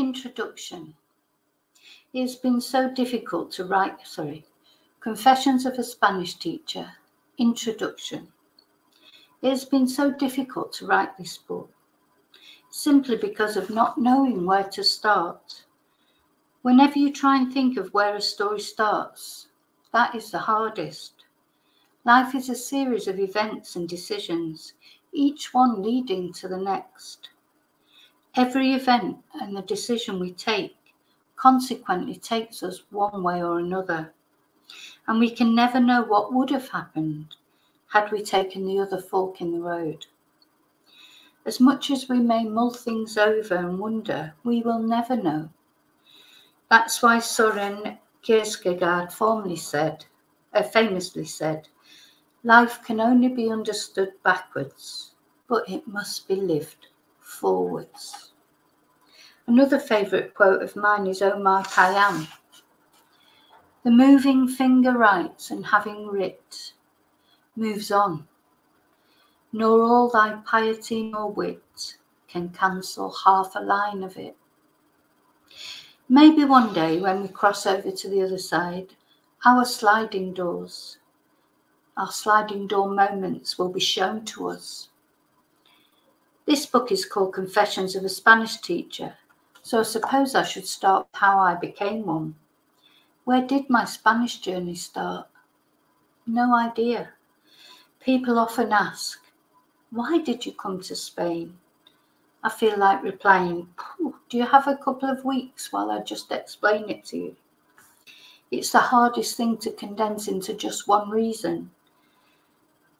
Introduction. It has been so difficult to write, Confessions of a Spanish Teacher. Introduction. It has been so difficult to write this book, simply because of not knowing where to start. Whenever you try and think of where a story starts, that is the hardest. Life is a series of events and decisions, each one leading to the next. Every event and the decision we take consequently takes us one way or another, and we can never know what would have happened had we taken the other fork in the road. As much as we may mull things over and wonder, we will never know. That's why Søren Kierkegaard famously said, life can only be understood backwards, but it must be lived forwards. Another favourite quote of mine is Omar Khayyam. The moving finger writes, and having writ, moves on, nor all thy piety nor wit can cancel half a line of it. Maybe one day when we cross over to the other side, our sliding door moments will be shown to us. This book is called Confessions of a Spanish Teacher, so I suppose I should start with how I became one. Where did my Spanish journey start? No idea. People often ask, why did you come to Spain? I feel like replying, do you have a couple of weeks while I just explain it to you? It's the hardest thing to condense into just one reason.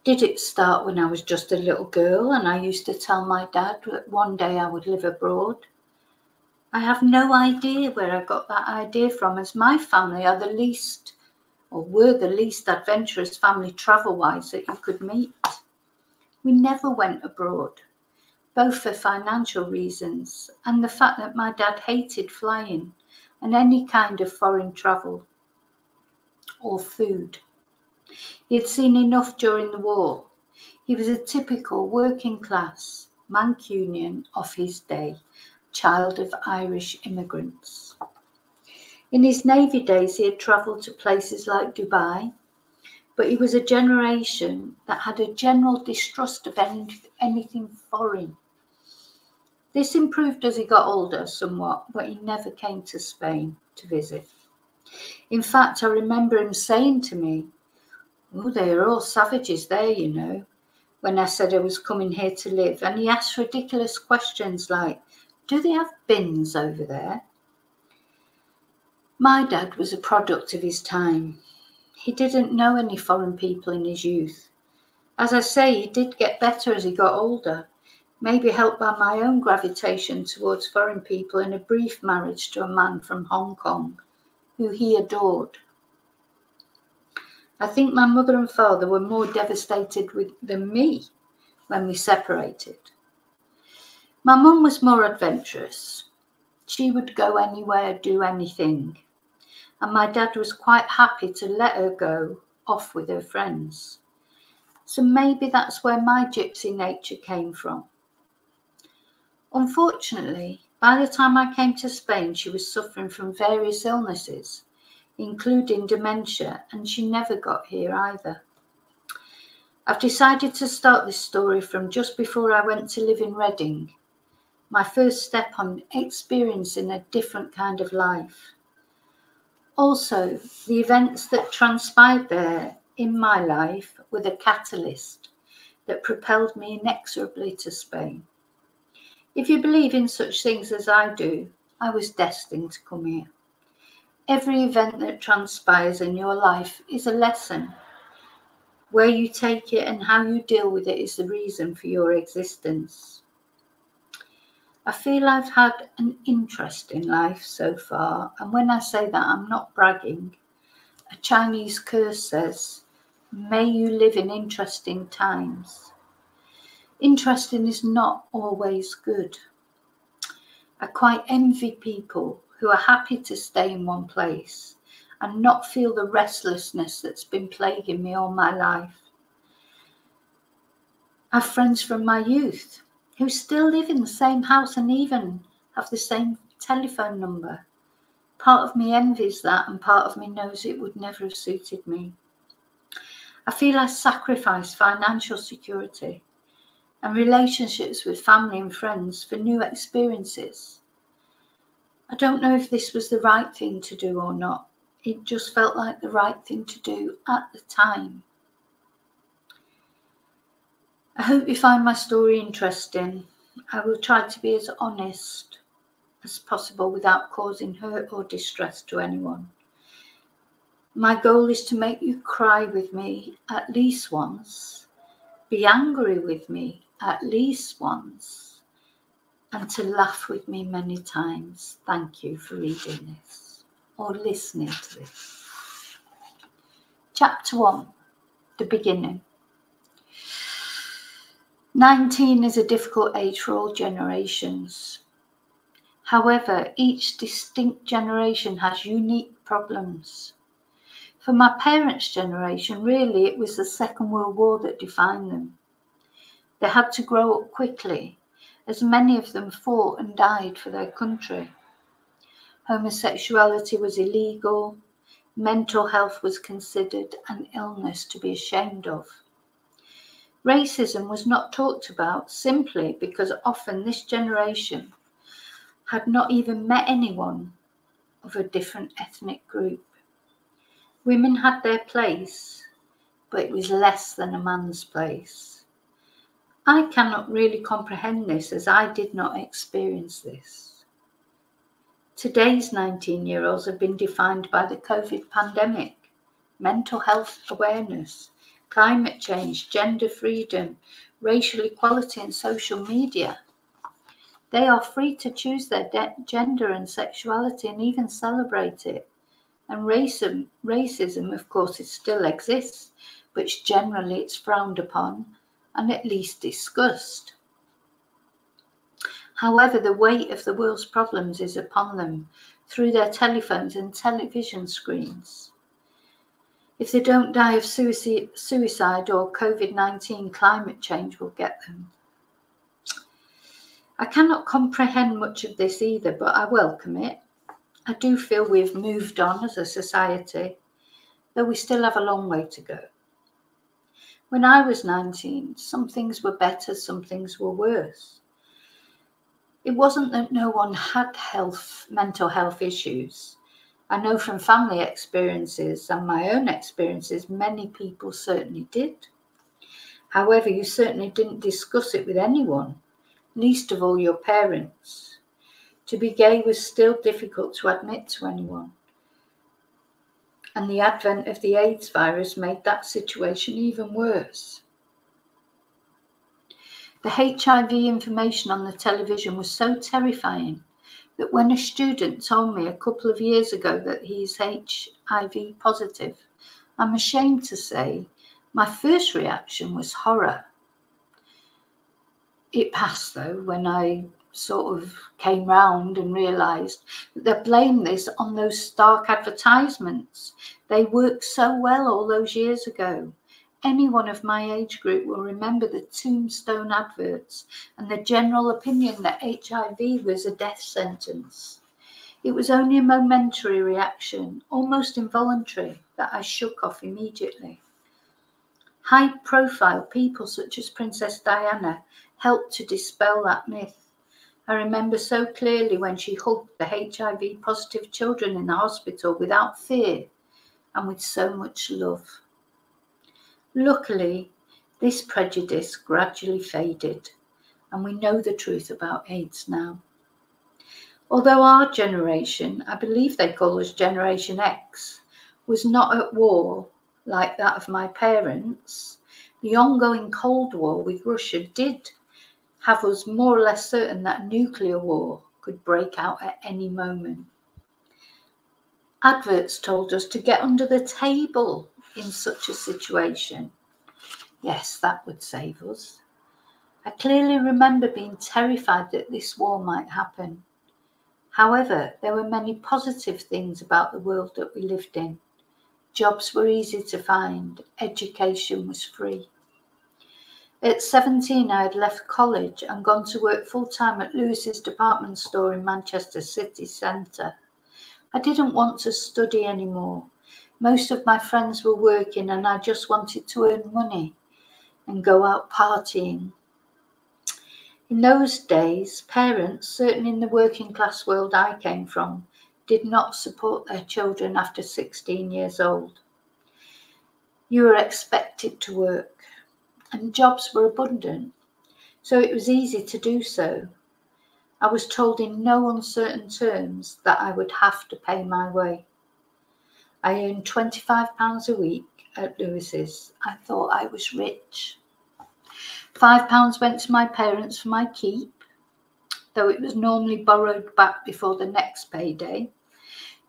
Did it start when I was just a little girl and I used to tell my dad that one day I would live abroad? I have no idea where I got that idea from, as my family were the least adventurous family travel-wise that you could meet. We never went abroad, both for financial reasons and the fact that my dad hated flying and any kind of foreign travel or food. He had seen enough during the war. He was a typical working class Mancunian of his day, child of Irish immigrants. In his Navy days, he had travelled to places like Dubai, but he was a generation that had a general distrust of anything foreign. This improved as he got older somewhat, but he never came to Spain to visit. In fact, I remember him saying to me, they are all savages there, you know, when I said I was coming here to live. And he asked ridiculous questions like, do they have bins over there? My dad was a product of his time. He didn't know any foreign people in his youth. As I say, he did get better as he got older, maybe helped by my own gravitation towards foreign people and a brief marriage to a man from Hong Kong, who he adored. I think my mother and father were more devastated than me when we separated. My mum was more adventurous. She would go anywhere, do anything. And my dad was quite happy to let her go off with her friends. So maybe that's where my gypsy nature came from. Unfortunately, by the time I came to Spain, she was suffering from various illnesses, including dementia, and she never got here either. I've decided to start this story from just before I went to live in Reading, my first step on experiencing a different kind of life. Also, the events that transpired there in my life were the catalyst that propelled me inexorably to Spain. If you believe in such things as I do, I was destined to come here. Every event that transpires in your life is a lesson. Where you take it and how you deal with it is the reason for your existence. I feel I've had an interesting life so far, and when I say that, I'm not bragging. A Chinese curse says, may you live in interesting times. Interesting is not always good. I quite envy people who are happy to stay in one place and not feel the restlessness that's been plaguing me all my life. I have friends from my youth who still live in the same house and even have the same telephone number. Part of me envies that, and part of me knows it would never have suited me. I feel I sacrificed financial security and relationships with family and friends for new experiences. I don't know if this was the right thing to do or not. It just felt like the right thing to do at the time. I hope you find my story interesting. I will try to be as honest as possible without causing hurt or distress to anyone. My goal is to make you cry with me at least once, be angry with me at least once, and to laugh with me many times. Thank you for reading this or listening to this. Chapter 1, the beginning. 19 is a difficult age for all generations. However, each distinct generation has unique problems. For my parents' generation, really, it was the Second World War that defined them. They had to grow up quickly, as many of them fought and died for their country. Homosexuality was illegal, mental health was considered an illness to be ashamed of. Racism was not talked about simply because often this generation had not even met anyone of a different ethnic group. Women had their place, but it was less than a man's place. I cannot really comprehend this as I did not experience this. Today's 19-year-olds have been defined by the COVID pandemic, mental health awareness, climate change, gender freedom, racial equality and social media. They are free to choose their gender and sexuality and even celebrate it. And racism, of course, it still exists, but generally it's frowned upon and at least discussed. However, the weight of the world's problems is upon them through their telephones and television screens. If they don't die of suicide or COVID-19, climate change will get them. I cannot comprehend much of this either, but I welcome it. I do feel we've moved on as a society, though we still have a long way to go. When I was 19, some things were better, some things were worse. It wasn't that no one had mental health issues. I know from family experiences and my own experiences, many people certainly did. However, you certainly didn't discuss it with anyone, least of all your parents. To be gay was still difficult to admit to anyone. And the advent of the AIDS virus made that situation even worse. The HIV information on the television was so terrifying that when a student told me a couple of years ago that he's HIV positive, I'm ashamed to say my first reaction was horror. It passed though when I sort of came round and realised that they blamed this on those stark advertisements. They worked so well all those years ago. Anyone of my age group will remember the tombstone adverts and the general opinion that HIV was a death sentence. It was only a momentary reaction, almost involuntary, that I shook off immediately. High-profile people such as Princess Diana helped to dispel that myth. I remember so clearly when she hugged the HIV-positive children in the hospital without fear and with so much love. Luckily, this prejudice gradually faded, and we know the truth about AIDS now. Although our generation, I believe they call us Generation X, was not at war like that of my parents, the ongoing Cold War with Russia did have us more or less certain that nuclear war could break out at any moment. Adverts told us to get under the table in such a situation. Yes, that would save us. I clearly remember being terrified that this war might happen. However, there were many positive things about the world that we lived in. Jobs were easy to find, education was free. At 17, I had left college and gone to work full-time at Lewis's department store in Manchester city centre. I didn't want to study anymore. Most of my friends were working and I just wanted to earn money and go out partying. In those days, parents, certainly in the working class world I came from, did not support their children after 16 years old. You were expected to work, and jobs were abundant, so it was easy to do so. I was told in no uncertain terms that I would have to pay my way. I earned £25 a week at Lewis's. I thought I was rich. £5 went to my parents for my keep, though it was normally borrowed back before the next payday.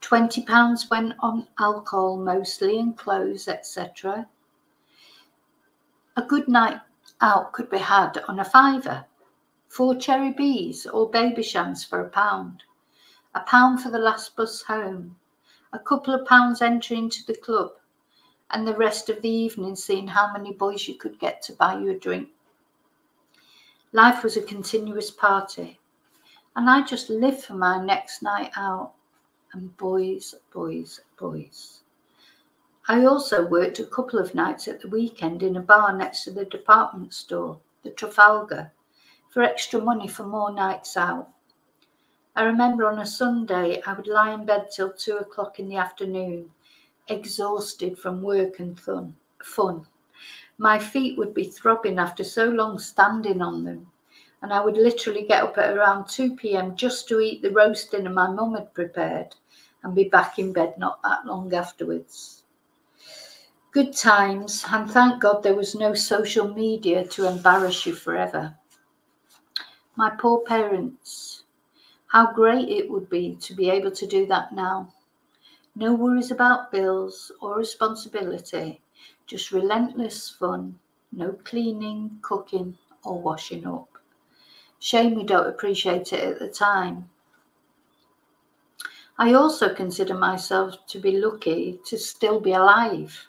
£20 went on alcohol mostly and clothes, etc. A good night out could be had on a fiver, 4 cherry bees or Babychams for £1, £1 for the last bus home, a couple of pounds entry into the club, and the rest of the evening seeing how many boys you could get to buy you a drink. Life was a continuous party, and I just lived for my next night out, and boys, boys, boys. I also worked a couple of nights at the weekend in a bar next to the department store, the Trafalgar, for extra money for more nights out. I remember on a Sunday I would lie in bed till 2 o'clock in the afternoon, exhausted from work and fun. My feet would be throbbing after so long standing on them, and I would literally get up at around 2 p.m. just to eat the roast dinner my mum had prepared and be back in bed not that long afterwards. Good times, and thank God there was no social media to embarrass you forever. My poor parents, how great it would be to be able to do that now. No worries about bills or responsibility, just relentless fun, no cleaning, cooking or washing up. Shame we don't appreciate it at the time. I also consider myself to be lucky to still be alive.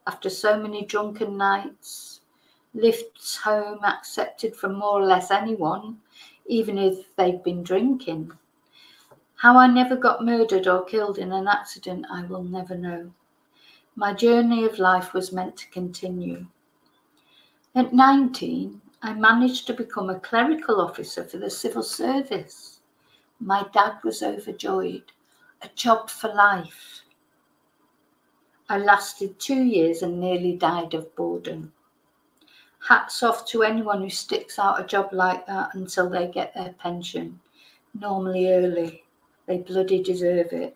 After so many drunken nights, lifts home accepted from more or less anyone, even if they've been drinking. How I never got murdered or killed in an accident, I will never know. My journey of life was meant to continue. At 19, I managed to become a clerical officer for the civil service. My dad was overjoyed. A job for life. I lasted 2 years and nearly died of boredom. Hats off to anyone who sticks out a job like that until they get their pension, normally early. They bloody deserve it.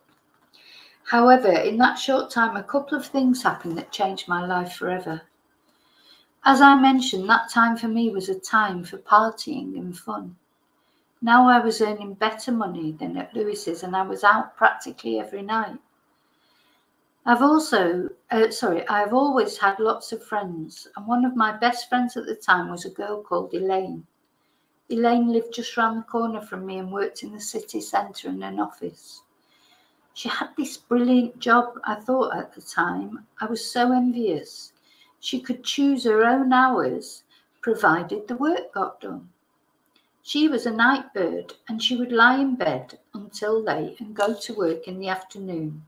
However, in that short time, a couple of things happened that changed my life forever. As I mentioned, that time for me was a time for partying and fun. Now I was earning better money than at Lewis's, and I was out practically every night. I've always had lots of friends, and one of my best friends at the time was a girl called Elaine. Elaine lived just round the corner from me and worked in the city centre in an office. She had this brilliant job, I thought at the time. I was so envious. She could choose her own hours, provided the work got done. She was a night bird, and she would lie in bed until late and go to work in the afternoon,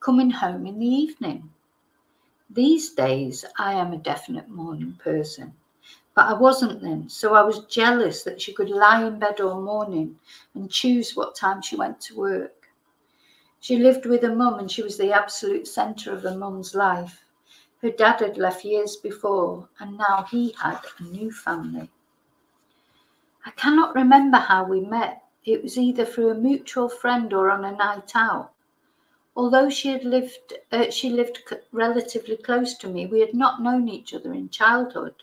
coming home in the evening. These days, I am a definite morning person, but I wasn't then, so I was jealous that she could lie in bed all morning and choose what time she went to work. She lived with her mum, and she was the absolute centre of her mum's life. Her dad had left years before, and now he had a new family. I cannot remember how we met. It was either through a mutual friend or on a night out. Although she lived relatively close to me, we had not known each other in childhood.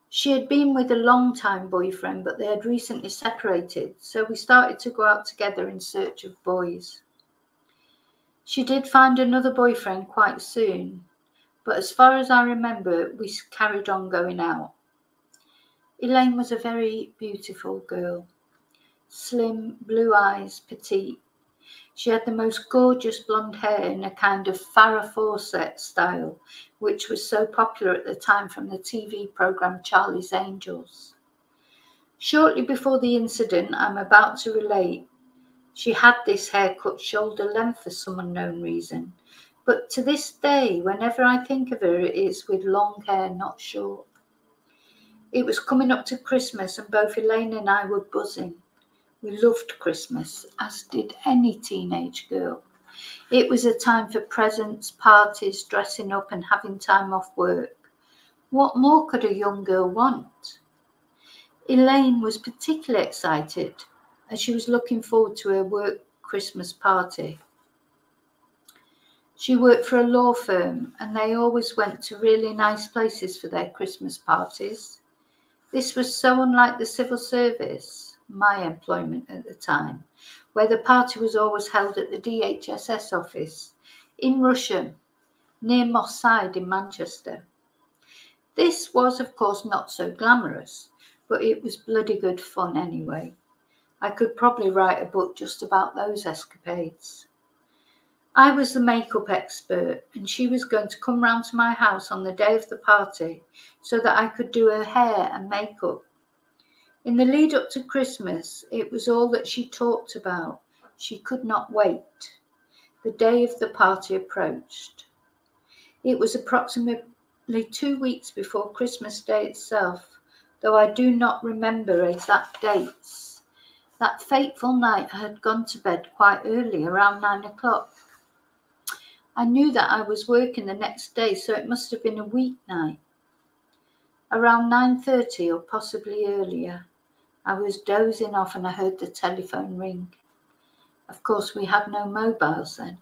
She had been with a long-time boyfriend, but they had recently separated, so we started to go out together in search of boys. She did find another boyfriend quite soon, but as far as I remember, we carried on going out. Elaine was a very beautiful girl. Slim, blue eyes, petite. She had the most gorgeous blonde hair in a kind of Farrah Fawcett style, which was so popular at the time from the TV programme Charlie's Angels. Shortly before the incident I'm about to relate, she had this hair cut shoulder length for some unknown reason, but to this day, whenever I think of her, it is with long hair, not short. It was coming up to Christmas and both Elaine and I were buzzing. We loved Christmas, as did any teenage girl. It was a time for presents, parties, dressing up and having time off work. What more could a young girl want? Elaine was particularly excited as she was looking forward to her work Christmas party. She worked for a law firm and they always went to really nice places for their Christmas parties. This was so unlike the civil service, my employment at the time, where the party was always held at the DHSS office in Rusholme, near Moss Side in Manchester. This was, of course, not so glamorous, but it was bloody good fun anyway. I could probably write a book just about those escapades. I was the makeup expert and she was going to come round to my house on the day of the party so that I could do her hair and makeup. In the lead up to Christmas, it was all that she talked about. She could not wait. The day of the party approached. It was approximately 2 weeks before Christmas Day itself, though I do not remember exact dates. That fateful night I had gone to bed quite early, around 9 o'clock. I knew that I was working the next day, so it must have been a weeknight. Around 9:30 or possibly earlier, I was dozing off and I heard the telephone ring. Of course, we had no mobiles then.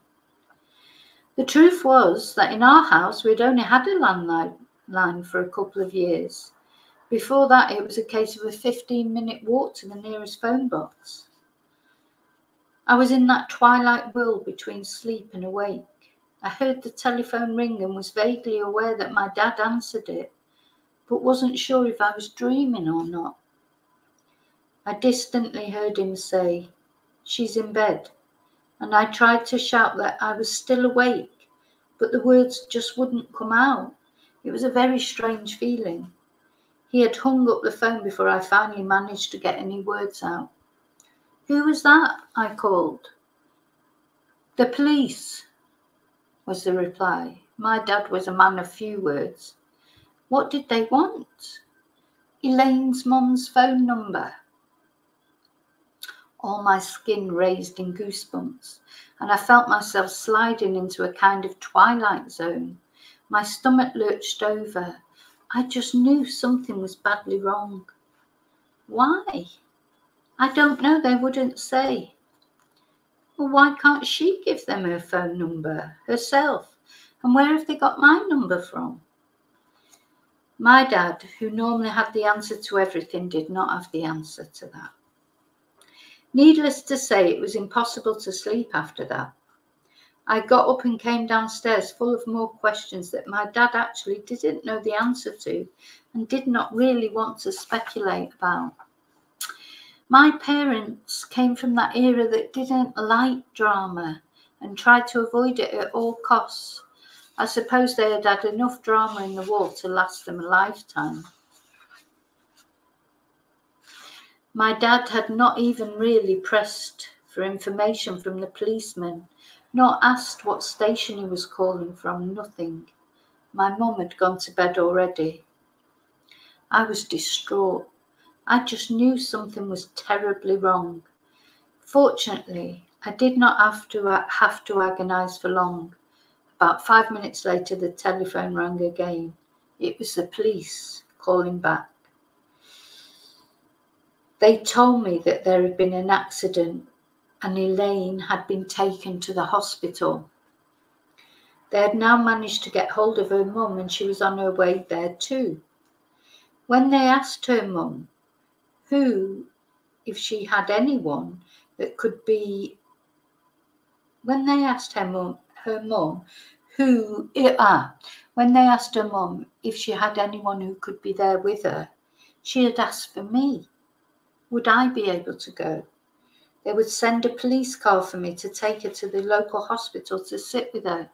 The truth was that in our house, we'd only had a landline for a couple of years. Before that, it was a case of a 15-minute walk to the nearest phone box. I was in that twilight world between sleep and awake. I heard the telephone ring and was vaguely aware that my dad answered it, but wasn't sure if I was dreaming or not. I distantly heard him say, "She's in bed," and I tried to shout that I was still awake, but the words just wouldn't come out. It was a very strange feeling. He had hung up the phone before I finally managed to get any words out. "Who was that?" I called. "The police," was the reply. My dad was a man of few words. What did they want? Elaine's mum's phone number. All my skin raised in goosebumps, and I felt myself sliding into a kind of twilight zone. My stomach lurched over. I just knew something was badly wrong. Why? I don't know, they wouldn't say. Well, why can't she give them her phone number herself? And where have they got my number from? My dad, who normally had the answer to everything, did not have the answer to that. Needless to say, it was impossible to sleep after that. I got up and came downstairs full of more questions that my dad actually didn't know the answer to and did not really want to speculate about. My parents came from that era that didn't like drama and tried to avoid it at all costs. I suppose they had had enough drama in the war to last them a lifetime. My dad had not even really pressed for information from the policeman, nor asked what station he was calling from, nothing. My mum had gone to bed already. I was distraught. I just knew something was terribly wrong. Fortunately, I did not have to agonise for long. About 5 minutes later, the telephone rang again. It was the police calling back. They told me that there had been an accident and Elaine had been taken to the hospital. They had now managed to get hold of her mum and she was on her way there too. When they asked her mum who, if she had anyone that could be, when they asked her mum if she had anyone who could be there with her, she had asked for me. Would I be able to go? They would send a police car for me to take her to the local hospital to sit with her.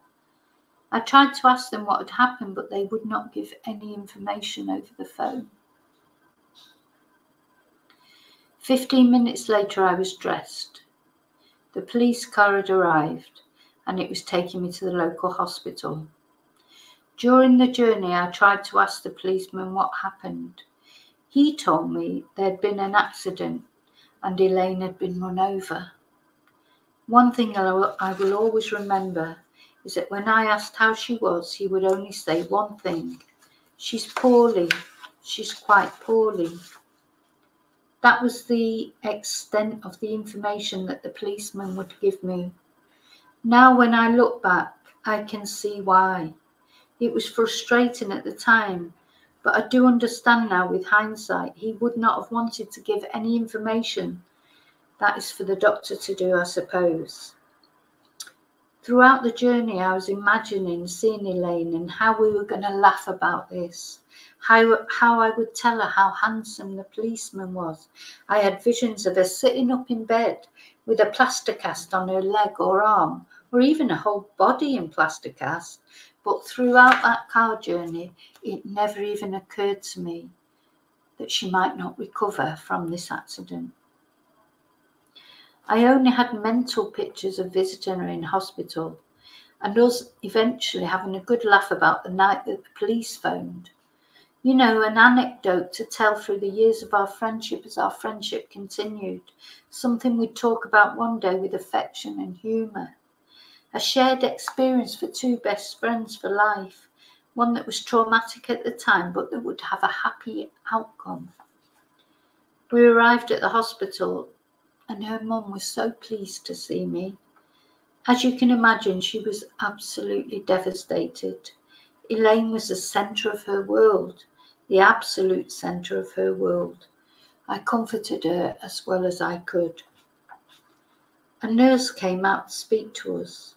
I tried to ask them what had happened, but they would not give any information over the phone. 15 minutes later, I was dressed. The police car had arrived, and it was taking me to the local hospital. During the journey, I tried to ask the policeman what happened. He told me there had been an accident and Elaine had been run over. One thing I will always remember is that when I asked how she was, he would only say one thing: "She's poorly. She's quite poorly." That was the extent of the information that the policeman would give me. Now, when I look back, I can see why. It was frustrating at the time, but I do understand now with hindsight, he would not have wanted to give any information. That is for the doctor to do, I suppose. Throughout the journey, I was imagining seeing Elaine and how we were going to laugh about this, how I would tell her how handsome the policeman was. I had visions of her sitting up in bed with a plaster cast on her leg or arm, or even a whole body in plaster cast. But throughout that car journey, it never even occurred to me that she might not recover from this accident. I only had mental pictures of visiting her in hospital and us eventually having a good laugh about the night that the police phoned. You know, an anecdote to tell through the years of our friendship as our friendship continued, something we'd talk about one day with affection and humour. A shared experience for two best friends for life, one that was traumatic at the time but that would have a happy outcome. We arrived at the hospital and her mum was so pleased to see me. As you can imagine, she was absolutely devastated. Elaine was the centre of her world, the absolute centre of her world. I comforted her as well as I could. A nurse came out to speak to us.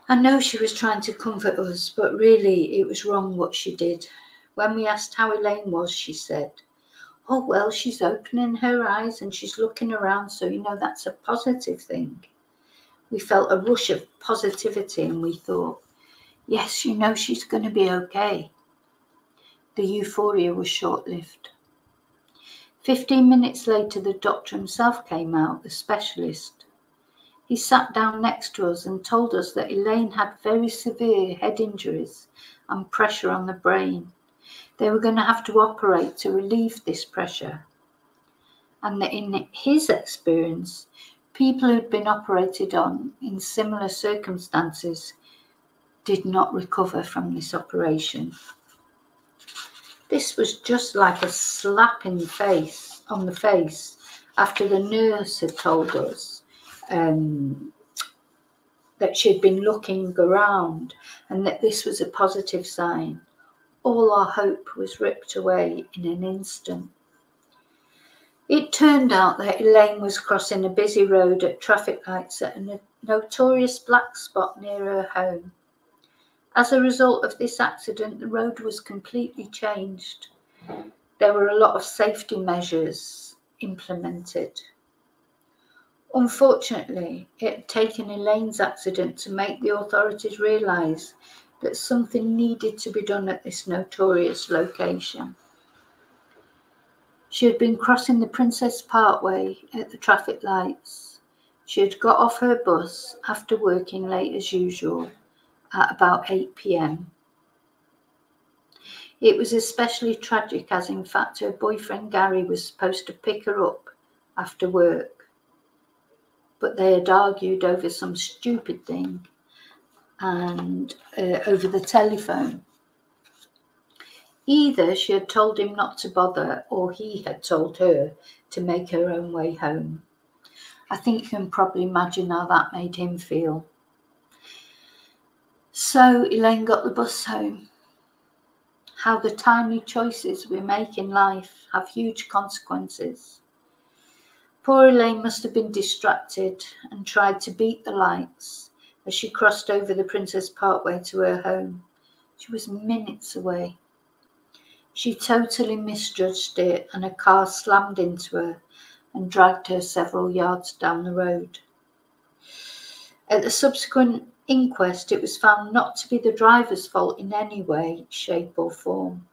I know she was trying to comfort us, but really it was wrong what she did. When we asked how Elaine was, she said, "Oh, well, she's opening her eyes and she's looking around, so you know that's a positive thing." We felt a rush of positivity and we thought, yes, you know she's going to be okay. The euphoria was short-lived. 15 minutes later, the doctor himself came out, the specialist. He sat down next to us and told us that Elaine had very severe head injuries and pressure on the brain. They were going to have to operate to relieve this pressure. And that in his experience, people who'd been operated on in similar circumstances did not recover from this operation. This was just like a slap in the face, after the nurse had told us that she'd been looking around and that this was a positive sign. All our hope was ripped away in an instant. It turned out that Elaine was crossing a busy road at traffic lights at a notorious black spot near her home. As a result of this accident, the road was completely changed. There were a lot of safety measures implemented. Unfortunately, it had taken Elaine's accident to make the authorities realise that something needed to be done at this notorious location. She had been crossing the Princess Parkway at the traffic lights. She had got off her bus after working late as usual at about 8 p.m. It was especially tragic as in fact her boyfriend Gary was supposed to pick her up after work, but they had argued over some stupid thing and over the telephone. Either she had told him not to bother or he had told her to make her own way home. I think you can probably imagine how that made him feel. So Elaine got the bus home. How the tiny choices we make in life have huge consequences. Poor Elaine must have been distracted and tried to beat the lights as she crossed over the Princess Parkway to her home. She was minutes away. She totally misjudged it and a car slammed into her and dragged her several yards down the road. At the subsequent inquest, it was found not to be the driver's fault in any way, shape or form.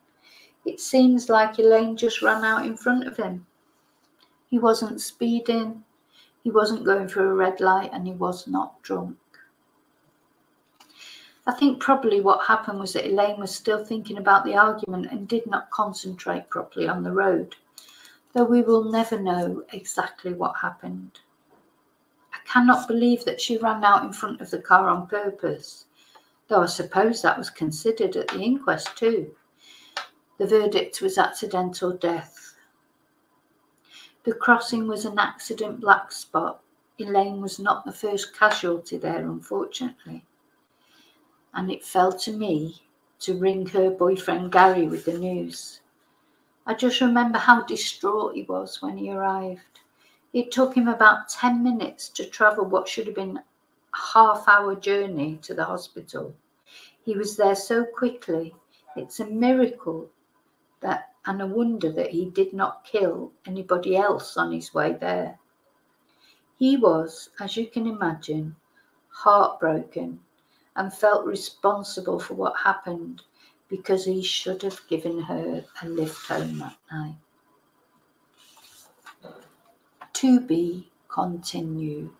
It seems like Elaine just ran out in front of him. He wasn't speeding, he wasn't going through a red light, and he was not drunk. I think probably what happened was that Elaine was still thinking about the argument and did not concentrate properly on the road, though we will never know exactly what happened. I cannot believe that she ran out in front of the car on purpose, though I suppose that was considered at the inquest too. The verdict was accidental death. The crossing was an accident black spot. Elaine was not the first casualty there, unfortunately. And it fell to me to ring her boyfriend Gary with the news. I just remember how distraught he was when he arrived. It took him about 10 minutes to travel what should have been a half-hour journey to the hospital. He was there so quickly. It's a miracle and a wonder that he did not kill anybody else on his way there. He was, as you can imagine, heartbroken and felt responsible for what happened because he should have given her a lift home that night. To be continued.